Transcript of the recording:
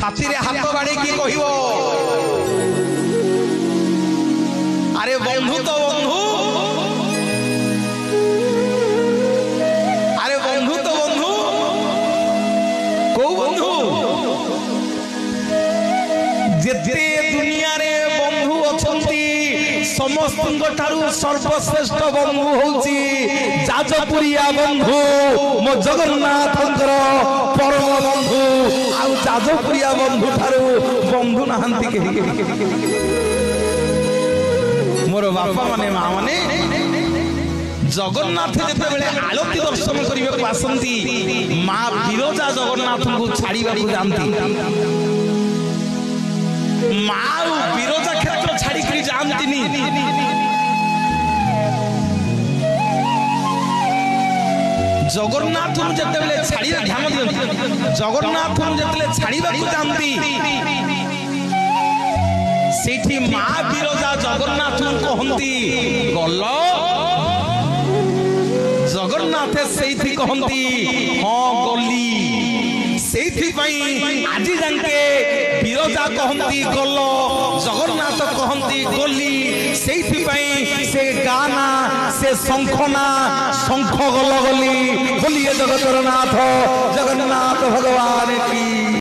छाती रे हाथ बाड़ी की कहिबो अरे बंधु तो बंधु अरे बंधु तो बंधु को बंधु जेते दुनिया रे बंधु अछंती समस्त सर्वश्रेष्ठ बंधु होची जाजपुरिया बंधु मो जगन्नाथ परम बंधु आ जाजपुरिया बंधु ठारू बंधु नहांती के मोर बापा माने माँ माने जगन्नाथ जेते बेले आलती दर्शन करबे को आसंती माँ विरजा जगन्नाथ को छाड़ीबा को जानती माँ विरजा क्षेत्र छाड़ी करी जानती जगन्नाथ जेते बेले छाड़ी ध्यान दियंती जगन्नाथ जेते छाड़ीबा को जानती सेठी माँ विरजा जगन्नाथ कहती गल जगन्नाथ से कहती हाँ गली से आज जाके विरजा कहती गल जगन्नाथ कहती गली से गाना से शंखना शंख गल गली बोलिए जगतरनाथ जगन्नाथ भगवान की।